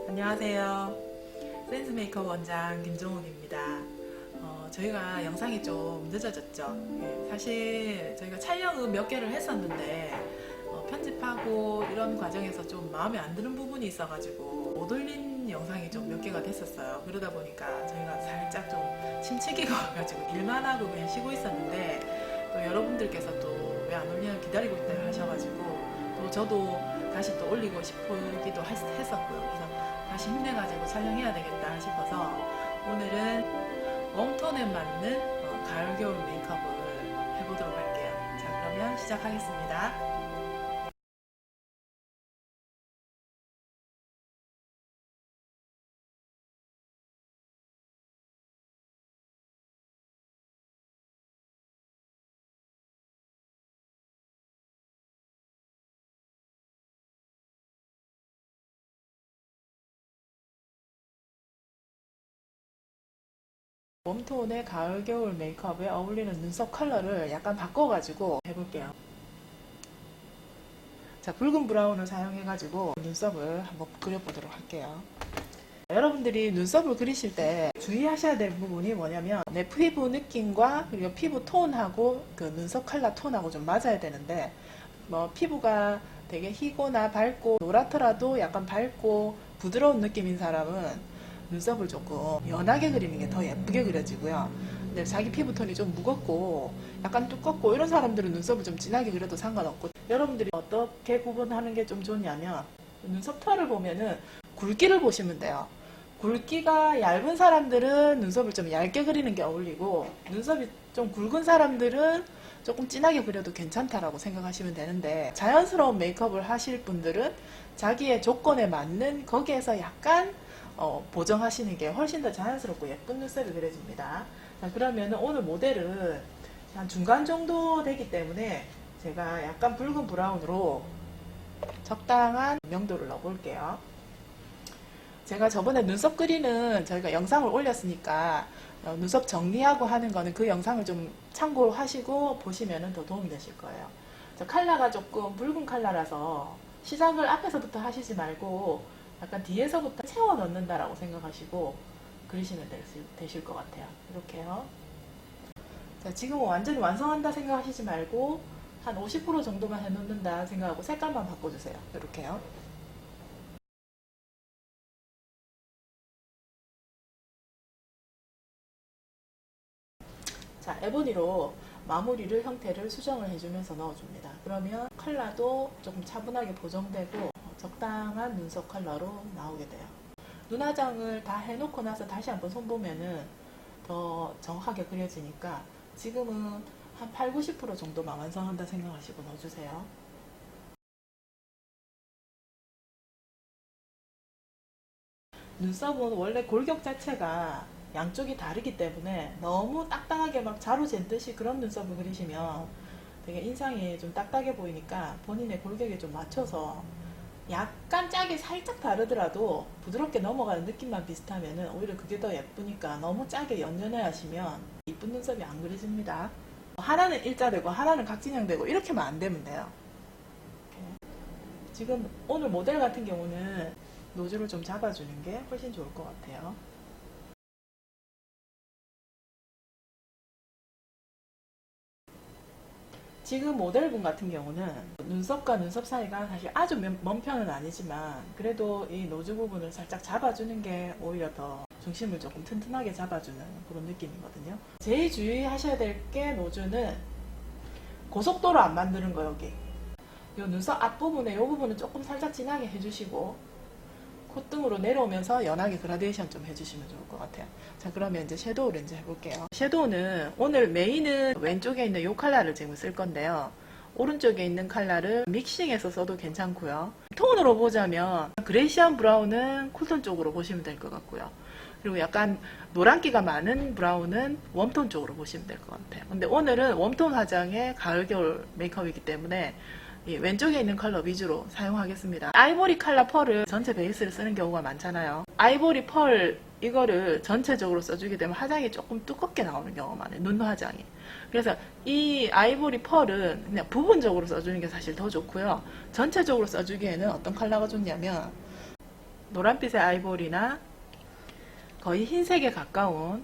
안녕하세요. 센스 메이크업 원장 김종욱입니다. 저희가 영상이 좀 늦어졌죠. 예, 사실 저희가 촬영은 몇 개를 했었는데 편집하고 이런 과정에서 좀 마음에 안 드는 부분이 있어가지고 못 올린 영상이 좀 몇 개가 됐었어요. 그러다 보니까 저희가 살짝 좀 침체기가 와가지고 일만 하고 그냥 쉬고 있었는데 또 여러분들께서 또 왜 안 올리나 기다리고 있다 하셔가지고 또 저도 다시 또 올리고 싶기도 했었고요. 그래서 다시 힘내가지고 촬영해야 되겠다 싶어서 오늘은 웜톤에 맞는 가을 겨울 메이크업을 해보도록 할게요. 자, 그러면 시작하겠습니다. 웜톤의 가을 겨울 메이크업에 어울리는 눈썹 컬러를 약간 바꿔가지고 해볼게요. 자, 붉은 브라운을 사용해가지고 눈썹을 한번 그려보도록 할게요. 여러분들이 눈썹을 그리실 때 주의하셔야 될 부분이 뭐냐면 내 피부 느낌과 그리고 피부 톤하고 그 눈썹 컬러 톤하고 좀 맞아야 되는데 뭐 피부가 되게 희거나 밝고 노랗더라도 약간 밝고 부드러운 느낌인 사람은 눈썹을 조금 연하게 그리는 게 더 예쁘게 그려지고요. 근데 자기 피부톤이 좀 무겁고 약간 두껍고 이런 사람들은 눈썹을 좀 진하게 그려도 상관없고, 여러분들이 어떻게 구분하는 게 좀 좋냐면 눈썹 털을 보면은 굵기를 보시면 돼요. 굵기가 얇은 사람들은 눈썹을 좀 얇게 그리는 게 어울리고, 눈썹이 좀 굵은 사람들은 조금 진하게 그려도 괜찮다라고 생각하시면 되는데, 자연스러운 메이크업을 하실 분들은 자기의 조건에 맞는 거기에서 약간 보정하시는 게 훨씬 더 자연스럽고 예쁜 눈썹이 그려집니다. 자, 그러면 오늘 모델은 한 중간 정도 되기 때문에 제가 약간 붉은 브라운으로 적당한 명도를 넣어볼게요. 제가 저번에 눈썹 그리는 저희가 영상을 올렸으니까 눈썹 정리하고 하는 거는 그 영상을 좀 참고하시고 보시면 더 도움이 되실 거예요. 저 컬러가 조금 붉은 컬러라서 시작을 앞에서부터 하시지 말고 약간 뒤에서부터 채워 넣는다라고 생각하시고 그리시면 되실 것 같아요. 이렇게요. 자, 지금 완전히 완성한다 생각하시지 말고 한 50% 정도만 해놓는다 생각하고 색깔만 바꿔주세요. 이렇게요. 자, 에보니로 마무리를 형태를 수정을 해주면서 넣어줍니다. 그러면 컬러도 조금 차분하게 보정되고 적당한 눈썹 컬러로 나오게 돼요. 눈화장을 다 해놓고 나서 다시 한번 손보면은 더 정확하게 그려지니까 지금은 한 8, 90% 정도만 완성한다 생각하시고 넣어주세요. 눈썹은 원래 골격 자체가 양쪽이 다르기 때문에 너무 딱딱하게 막 자루 잰듯이 그런 눈썹을 그리시면 되게 인상이 좀 딱딱해 보이니까 본인의 골격에 좀 맞춰서 약간 짝이 살짝 다르더라도 부드럽게 넘어가는 느낌만 비슷하면 오히려 그게 더 예쁘니까 너무 짜게 연연해 하시면 이쁜 눈썹이 안 그려집니다. 하나는 일자되고 하나는 각진형되고 이렇게만 안 되면 돼요. 지금 오늘 모델 같은 경우는 노즐을 좀 잡아주는 게 훨씬 좋을 것 같아요. 지금 모델분 같은 경우는 눈썹과 눈썹 사이가 사실 아주 먼 편은 아니지만 그래도 이 노즈 부분을 살짝 잡아주는 게 오히려 더 중심을 조금 튼튼하게 잡아주는 그런 느낌이거든요. 제일 주의하셔야 될 게 노즈는 고속도로 안 만드는 거. 여기 이 눈썹 앞부분에 이 부분은 조금 살짝 진하게 해주시고 콧등으로 내려오면서 연하게 그라데이션 좀 해주시면 좋을 것 같아요. 자, 그러면 이제 섀도우를 이제 해볼게요. 섀도우는 오늘 메인은 왼쪽에 있는 이 컬러를 지금 쓸 건데요. 오른쪽에 있는 컬러를 믹싱해서 써도 괜찮고요. 톤으로 보자면 그레이시한 브라운은 쿨톤 쪽으로 보시면 될 것 같고요. 그리고 약간 노란기가 많은 브라운은 웜톤 쪽으로 보시면 될 것 같아요. 근데 오늘은 웜톤 화장의 가을 겨울 메이크업이기 때문에 왼쪽에 있는 컬러 위주로 사용하겠습니다. 아이보리 컬러 펄을 전체 베이스를 쓰는 경우가 많잖아요. 아이보리 펄 이거를 전체적으로 써주게 되면 화장이 조금 두껍게 나오는 경우가 많아요. 눈 화장이. 그래서 이 아이보리 펄은 그냥 부분적으로 써주는 게 사실 더 좋고요. 전체적으로 써주기에는 어떤 컬러가 좋냐면 노란빛의 아이보리나 거의 흰색에 가까운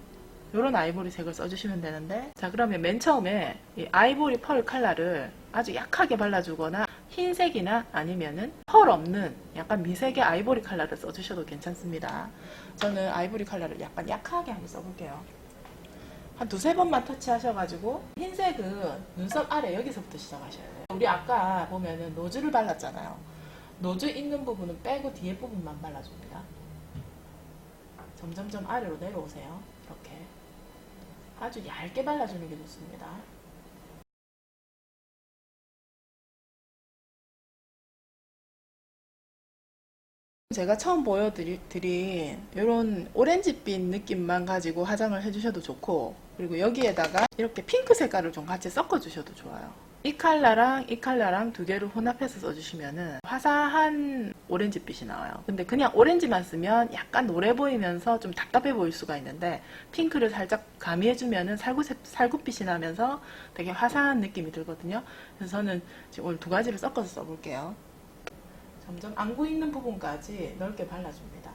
이런 아이보리 색을 써주시면 되는데, 자 그러면 맨 처음에 이 아이보리 펄 컬러를 아주 약하게 발라주거나 흰색이나 아니면은 펄 없는 약간 미색의 아이보리 컬러를 써주셔도 괜찮습니다. 저는 아이보리 컬러를 약간 약하게 한번 써볼게요. 한 두세 번만 터치하셔가지고, 흰색은 눈썹 아래 여기서부터 시작하셔야 돼요. 우리 아까 보면은 노즈를 발랐잖아요. 노즈 있는 부분은 빼고 뒤에 부분만 발라줍니다. 점점점 아래로 내려오세요. 이렇게 아주 얇게 발라주는 게 좋습니다. 제가 처음 보여드린 이런 오렌지빛 느낌만 가지고 화장을 해주셔도 좋고, 그리고 여기에다가 이렇게 핑크 색깔을 좀 같이 섞어 주셔도 좋아요. 이 컬러랑 두 개를 혼합해서 써주시면은 화사한 오렌지빛이 나와요. 근데 그냥 오렌지만 쓰면 약간 노래 보이면서 좀 답답해 보일 수가 있는데, 핑크를 살짝 가미해주면은 살구빛이 나면서 되게 화사한 느낌이 들거든요. 그래서 저는 지금 오늘 두 가지를 섞어서 써볼게요. 점점 안구 있는 부분까지 넓게 발라줍니다.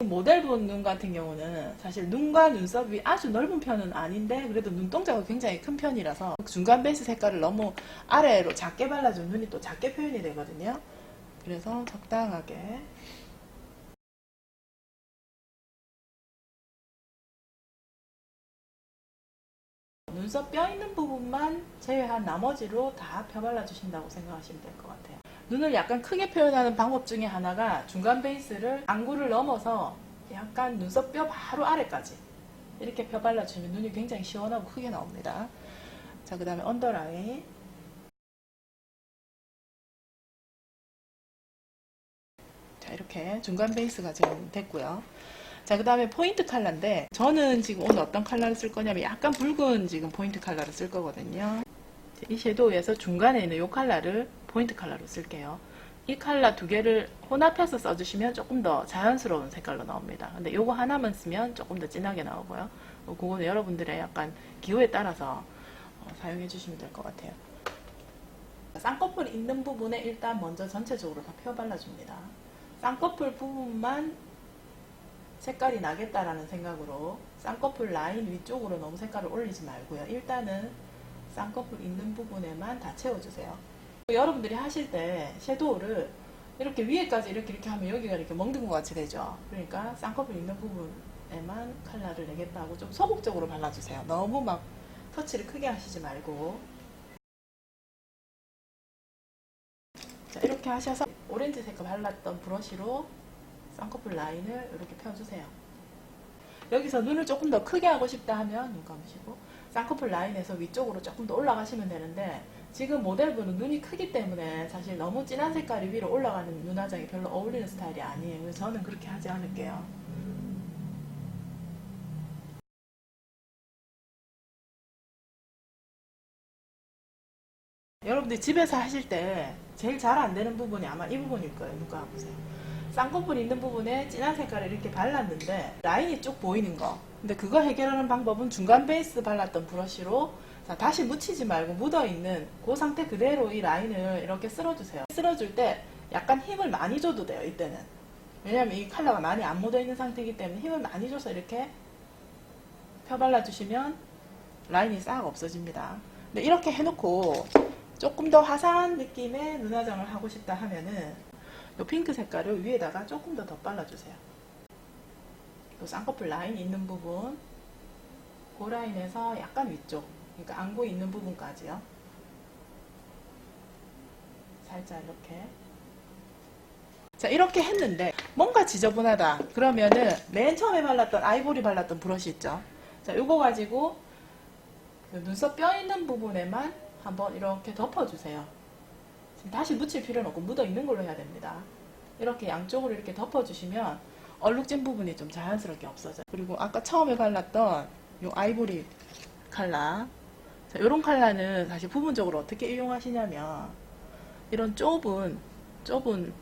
모델분 눈 같은 경우는 사실 눈과 눈썹이 아주 넓은 편은 아닌데, 그래도 눈동자가 굉장히 큰 편이라서 중간 베이스 색깔을 너무 아래로 작게 발라주면 눈이 또 작게 표현이 되거든요. 그래서 적당하게. 눈썹 뼈 있는 부분만 제외한 나머지로 다 펴발라 주신다고 생각하시면 될 것 같아요. 눈을 약간 크게 표현하는 방법 중에 하나가 중간 베이스를 안구를 넘어서 약간 눈썹 뼈 바로 아래까지 이렇게 펴발라 주면 눈이 굉장히 시원하고 크게 나옵니다. 자, 그 다음에 언더라인. 자, 이렇게 중간 베이스가 지금 됐고요. 자, 그 다음에 포인트 컬러인데, 저는 지금 오늘 어떤 컬러를 쓸 거냐면 약간 붉은 지금 포인트 컬러를 쓸 거거든요. 이 섀도우에서 중간에 있는 이 컬러를 포인트 컬러로 쓸게요. 이 컬러 두 개를 혼합해서 써주시면 조금 더 자연스러운 색깔로 나옵니다. 근데 이거 하나만 쓰면 조금 더 진하게 나오고요. 그거는 여러분들의 약간 기호에 따라서 사용해 주시면 될 것 같아요. 쌍꺼풀 있는 부분에 일단 먼저 전체적으로 다 펴 발라줍니다. 쌍꺼풀 부분만 색깔이 나겠다라는 생각으로 쌍꺼풀 라인 위쪽으로 너무 색깔을 올리지 말고요. 일단은 쌍꺼풀 있는 부분에만 다 채워주세요. 여러분들이 하실 때 섀도우를 이렇게 위에까지 이렇게 하면 여기가 이렇게 멍든 것 같이 되죠. 그러니까 쌍꺼풀 있는 부분에만 컬러를 내겠다고 좀 소극적으로 발라주세요. 너무 막 터치를 크게 하시지 말고. 자, 이렇게 하셔서 오렌지 색깔 발랐던 브러쉬로 쌍꺼풀 라인을 이렇게 펴주세요. 여기서 눈을 조금 더 크게 하고 싶다 하면 눈 감으시고 쌍꺼풀 라인에서 위쪽으로 조금 더 올라가시면 되는데, 지금 모델분은 눈이 크기 때문에 사실 너무 진한 색깔이 위로 올라가는 눈화장이 별로 어울리는 스타일이 아니에요. 그래서 저는 그렇게 하지 않을게요. 여러분들 집에서 하실 때 제일 잘 안 되는 부분이 아마 이 부분일 거예요. 눈 감아보세요. 쌍꺼풀 있는 부분에 진한 색깔을 이렇게 발랐는데 라인이 쭉 보이는 거. 근데 그거 해결하는 방법은 중간 베이스 발랐던 브러쉬로, 자, 다시 묻히지 말고 묻어있는 그 상태 그대로 이 라인을 이렇게 쓸어주세요. 쓸어줄 때 약간 힘을 많이 줘도 돼요. 이때는. 왜냐면 이 컬러가 많이 안 묻어있는 상태이기 때문에 힘을 많이 줘서 이렇게 펴 발라주시면 라인이 싹 없어집니다. 근데 이렇게 해놓고 조금 더 화사한 느낌의 눈화장을 하고 싶다 하면은 이 핑크 색깔을 위에다가 조금 더 발라주세요. 이 쌍꺼풀 라인 있는 부분, 그 라인에서 약간 위쪽, 그러니까 안구 있는 부분까지요. 살짝 이렇게. 자, 이렇게 했는데 뭔가 지저분하다 그러면은 맨 처음에 발랐던 아이보리 발랐던 브러쉬 있죠. 자, 이거 가지고 눈썹 뼈 있는 부분에만 한번 이렇게 덮어주세요. 다시 묻힐 필요는 없고 묻어 있는 걸로 해야 됩니다. 이렇게 양쪽으로 이렇게 덮어주시면 얼룩진 부분이 좀 자연스럽게 없어져요. 그리고 아까 처음에 발랐던 이 아이보리 컬러, 자, 이런 컬러는 사실 부분적으로 어떻게 이용하시냐면 이런 좁은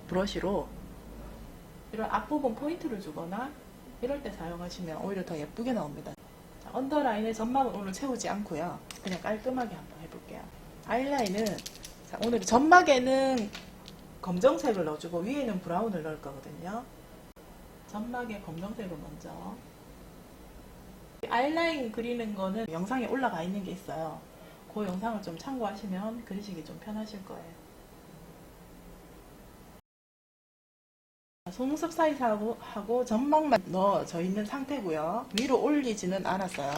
브러쉬로 이런 앞부분 포인트를 주거나 이럴 때 사용하시면 오히려 더 예쁘게 나옵니다. 자, 언더라인의 점막은 오늘 채우지 않고요. 그냥 깔끔하게 한번 해볼게요. 아이라인은 자, 오늘 점막에는 검정색을 넣어주고 위에는 브라운을 넣을 거거든요. 점막에 검정색을 먼저. 아이라인 그리는 거는 영상에 올라가 있는 게 있어요. 그 영상을 좀 참고하시면 그리시기 좀 편하실 거예요. 속눈썹 사이즈하고 점막만 넣어져 있는 상태고요. 위로 올리지는 않았어요.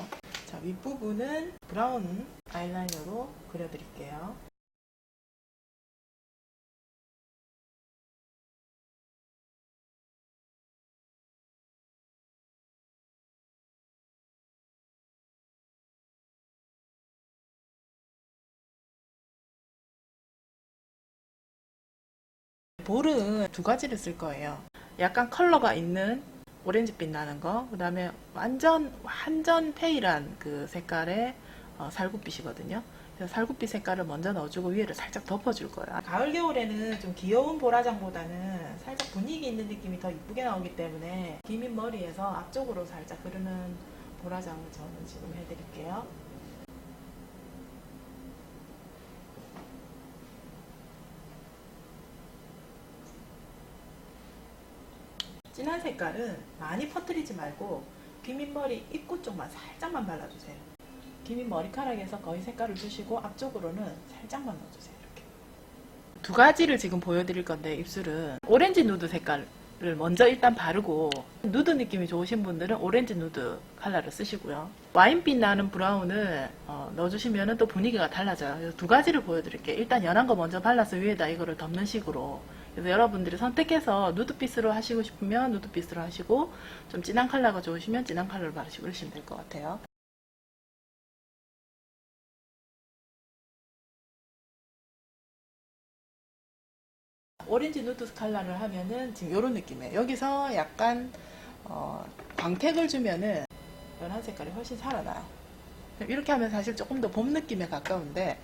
자, 윗부분은 브라운 아이라이너로 그려드릴게요. 볼은 두 가지를 쓸 거예요. 약간 컬러가 있는 오렌지빛 나는 거, 그 다음에 완전 페일한 그 색깔의 살구빛이거든요. 그래서 살구빛 색깔을 먼저 넣어주고 위에를 살짝 덮어줄 거예요. 가을 겨울에는 좀 귀여운 보라장보다는 살짝 분위기 있는 느낌이 더 이쁘게 나오기 때문에 기민 머리에서 앞쪽으로 살짝 흐르는 보라장을 저는 지금 해드릴게요. 진한 색깔은 많이 퍼뜨리지 말고 기민머리 입구 쪽만 살짝만 발라주세요. 기민 머리카락에서 거의 색깔을 주시고 앞쪽으로는 살짝만 넣어주세요. 이렇게 두 가지를 지금 보여드릴 건데, 입술은 오렌지 누드 색깔을 먼저 일단 바르고, 누드 느낌이 좋으신 분들은 오렌지 누드 컬러를 쓰시고요. 와인빛 나는 브라운을 넣어주시면 또 분위기가 달라져요. 그래서 두 가지를 보여드릴게요. 일단 연한 거 먼저 발라서 위에다 이거를 덮는 식으로. 그래서 여러분들이 선택해서 누드빛으로 하시고 싶으면 누드빛으로 하시고, 좀 진한 컬러가 좋으시면 진한 컬러를 바르시고 그러시면 될 것 같아요. 오렌지 누드 컬러를 하면은 지금 이런 느낌이에요. 여기서 약간 광택을 주면은 연한 색깔이 훨씬 살아나요. 이렇게 하면 사실 조금 더 봄 느낌에 가까운데,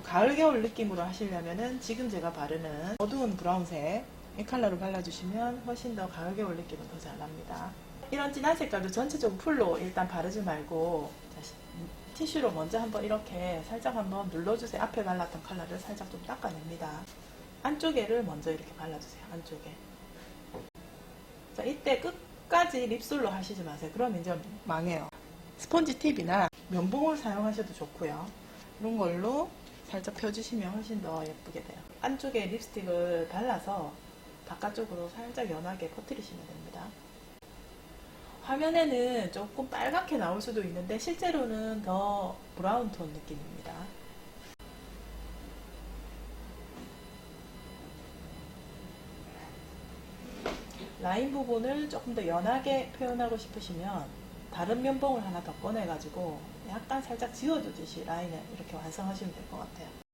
가을 겨울 느낌으로 하시려면은 지금 제가 바르는 어두운 브라운색 이 컬러를 발라주시면 훨씬 더 가을 겨울 느낌은 더 잘 납니다. 이런 진한 색깔도 전체적으로 풀로 일단 바르지 말고 티슈로 먼저 한번 이렇게 살짝 한번 눌러주세요. 앞에 발랐던 컬러를 살짝 좀 닦아냅니다. 안쪽에를 먼저 이렇게 발라주세요. 안쪽에. 자, 이때 끝까지 립솔로 하시지 마세요. 그러면 이제 망해요. 스펀지 팁이나 면봉을 사용하셔도 좋고요. 이런 걸로 살짝 펴주시면 훨씬 더 예쁘게 돼요. 안쪽에 립스틱을 발라서 바깥쪽으로 살짝 연하게 퍼뜨리시면 됩니다. 화면에는 조금 빨갛게 나올 수도 있는데 실제로는 더 브라운 톤 느낌입니다. 라인 부분을 조금 더 연하게 표현하고 싶으시면 다른 면봉을 하나 더 꺼내가지고 약간 살짝 지워주듯이 라인을 이렇게 완성하시면 될 것 같아요.